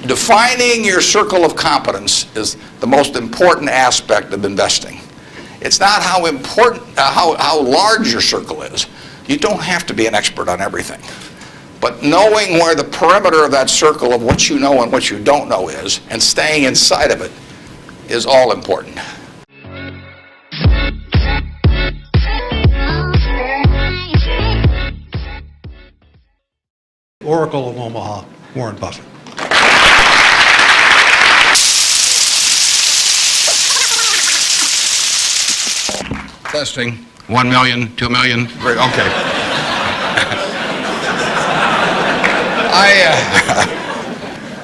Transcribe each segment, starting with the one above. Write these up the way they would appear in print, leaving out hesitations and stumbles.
defining your circle of competence is the most important aspect of investing. It's not how important, how large your circle is. You don't have to be an expert on everything. But knowing where the perimeter of that circle of what you know and what you don't know is, and staying inside of it, is all important. Oracle of Omaha, Warren Buffett. Testing. 1 million, 2 million. Okay.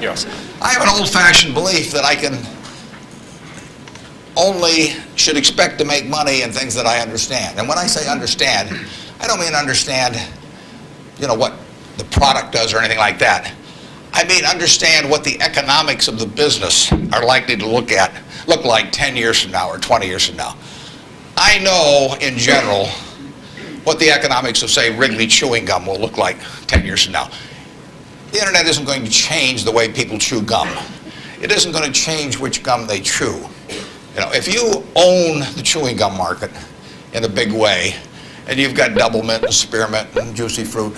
Yes. I have an old-fashioned belief that I should expect to make money in things that I understand. And when I say understand, I don't mean understand, what the product does or anything like that. I mean understand what the economics of the business are likely to look like 10 years from now or 20 years from now. I know, in general, what the economics of, say, Wrigley chewing gum will look like 10 years from now. The internet isn't going to change the way people chew gum. It isn't going to change which gum they chew. If you own the chewing gum market in a big way, and you've got Double Mint and Spearmint and Juicy Fruit,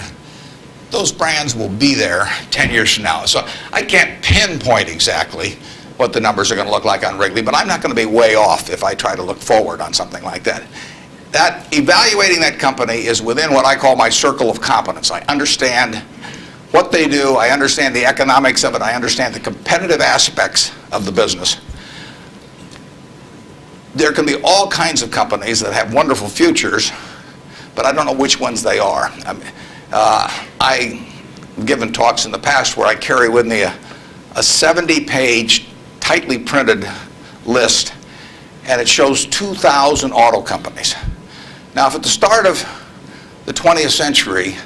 those brands will be there 10 years from now. So I can't pinpoint exactly what the numbers are going to look like on Wrigley, but I'm not going to be way off if I try to look forward on something like that. That evaluating that company is within what I call my circle of competence. I understand what they do, I understand the economics of it, I understand the competitive aspects of the business. There can be all kinds of companies that have wonderful futures, but I don't know which ones they are. I've given talks in the past where I carry with me a 70-page, tightly printed list, and it shows 2,000 auto companies. Now, if at the start of the 20th century,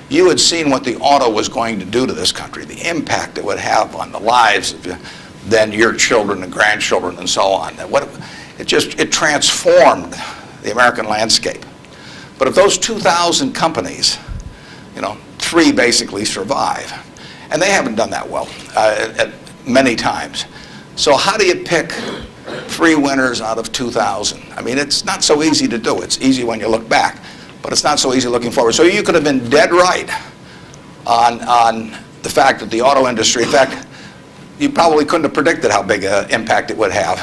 you had seen what the auto was going to do to this country, the impact it would have on the lives of then your children and grandchildren and so on. It transformed the American landscape. But of those 2,000 companies, 3 basically survive. And they haven't done that well at many times. So how do you pick 3 winners out of 2,000? I mean, it's not so easy to do. It's easy when you look back, but it's not so easy looking forward. So you could have been dead right on the fact that the auto industry, in fact, you probably couldn't have predicted how big an impact it would have.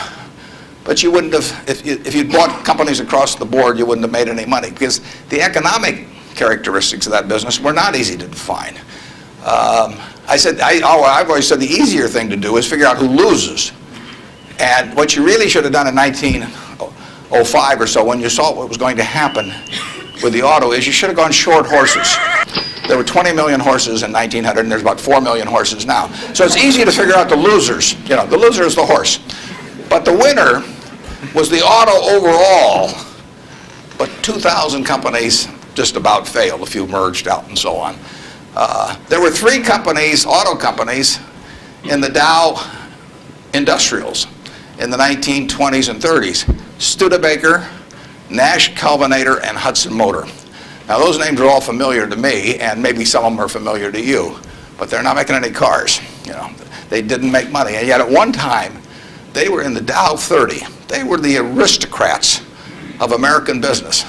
But you wouldn't have, if you'd bought companies across the board, you wouldn't have made any money, because the economic characteristics of that business were not easy to define. I've always said the easier thing to do is figure out who loses. And what you really should have done in 1905 or so, when you saw what was going to happen with the auto, is you should have gone short horses. There were 20 million horses in 1900, and there's about 4 million horses now. So it's easy to figure out the losers. The loser is the horse. But the winner was the auto overall. But 2,000 companies just about failed. A few merged out and so on. There were 3 companies, auto companies, in the Dow Industrials in the 1920s and 30s. Studebaker, Nash Kelvinator, and Hudson Motor. Now those names are all familiar to me, and maybe some of them are familiar to you, but they're not making any cars. They didn't make money, and yet at one time they were in the Dow 30. They were the aristocrats of American business,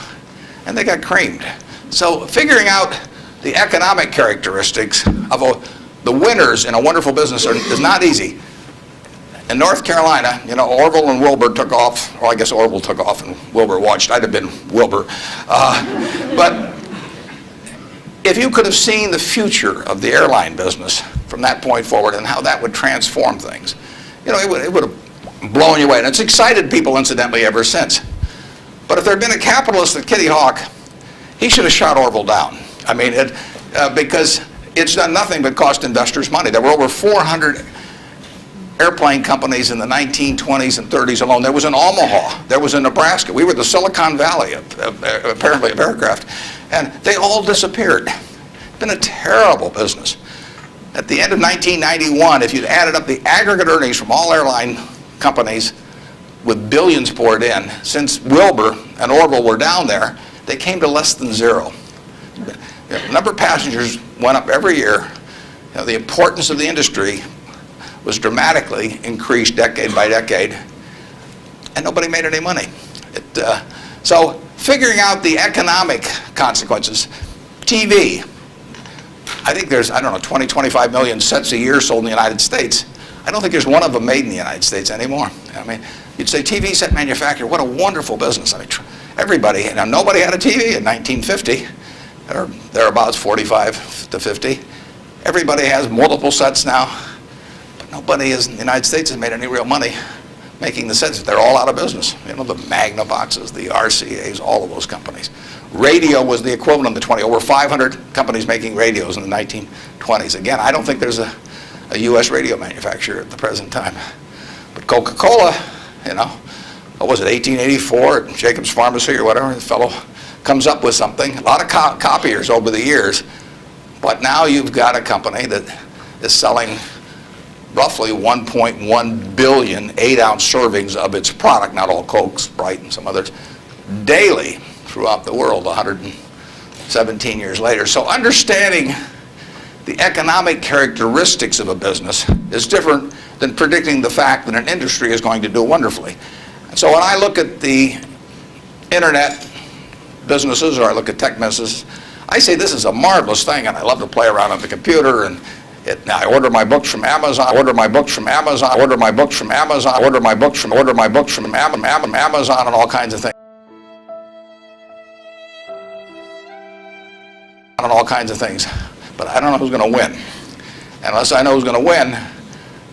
and they got creamed. So figuring out the economic characteristics of the winners in a wonderful business is not easy. In North Carolina, Orville and Wilbur took off, or I guess Orville took off and Wilbur watched. I'd have been Wilbur. But if you could have seen the future of the airline business from that point forward and how that would transform things, it would have blown you away. And it's excited people, incidentally, ever since. But if there had been a capitalist at Kitty Hawk, he should have shot Orville down. I mean, because it's done nothing but cost investors money. There were over 400 airplane companies in the 1920s and 30s alone. There was in Omaha. There was in Nebraska. We were the Silicon Valley, apparently, of aircraft. And they all disappeared. It's been a terrible business. At the end of 1991, if you'd added up the aggregate earnings from all airline companies with billions poured in, since Wilbur and Orville were down there, they came to less than 0. The number of passengers went up every year. The importance of the industry was dramatically increased decade by decade, and nobody made any money. So figuring out the economic consequences, TV, I think there's, I don't know, 20, 25 million sets a year sold in the United States. I don't think there's one of them made in the United States anymore. I mean, you'd say TV set manufacturer, what a wonderful business. I mean, everybody, now nobody had a TV in 1950, or thereabouts, 45 to 50. Everybody has multiple sets now, but nobody in the United States has made any real money making the sets. They're all out of business. You know, the Magnavoxes, the RCAs, all of those companies. Radio was the equivalent of the 20. Over 500 companies making radios in the 1920s. Again, I don't think there's a U.S. radio manufacturer at the present time. But Coca-Cola, you know, what was it, 1884 at Jacob's Pharmacy or whatever, the fellow comes up with something. A lot of copiers over the years, but now you've got a company that is selling roughly 1.1 billion 8-ounce servings of its product, not all Coke, Sprite, and some others, daily throughout the world 117 years later. So understanding the economic characteristics of a business is different than predicting the fact that an industry is going to do wonderfully. And so when I look at the internet businesses, or I look at tech businesses, I say this is a marvelous thing, and I love to play around on the computer, and I order my books from Amazon, I order my books from Amazon, I order my books from Amazon, I order my books from Amazon, and all kinds of things. And all kinds of things. But I don't know who's going to win. And unless I know who's going to win,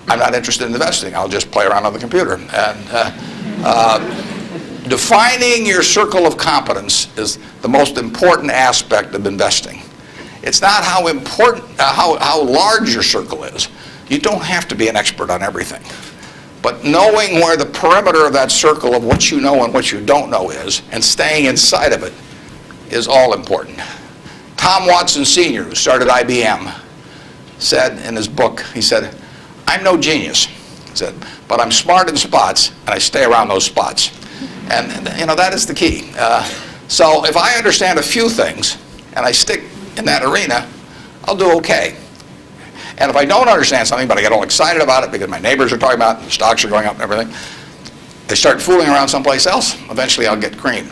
I'm not interested in investing. I'll just play around on the computer. And defining your circle of competence is the most important aspect of investing. It's not how important, how large your circle is. You don't have to be an expert on everything. But knowing where the perimeter of that circle of what you know and what you don't know is, and staying inside of it, is all important. Tom Watson Sr., who started IBM, said in his book, he said, I'm no genius, he said, but I'm smart in spots, and I stay around those spots. And you know, that is the key. So if I understand a few things, and I stick in that arena, I'll do okay. And if I don't understand something, but I get all excited about it because my neighbors are talking about it, the stocks are going up and everything, I start fooling around someplace else, eventually I'll get creamed.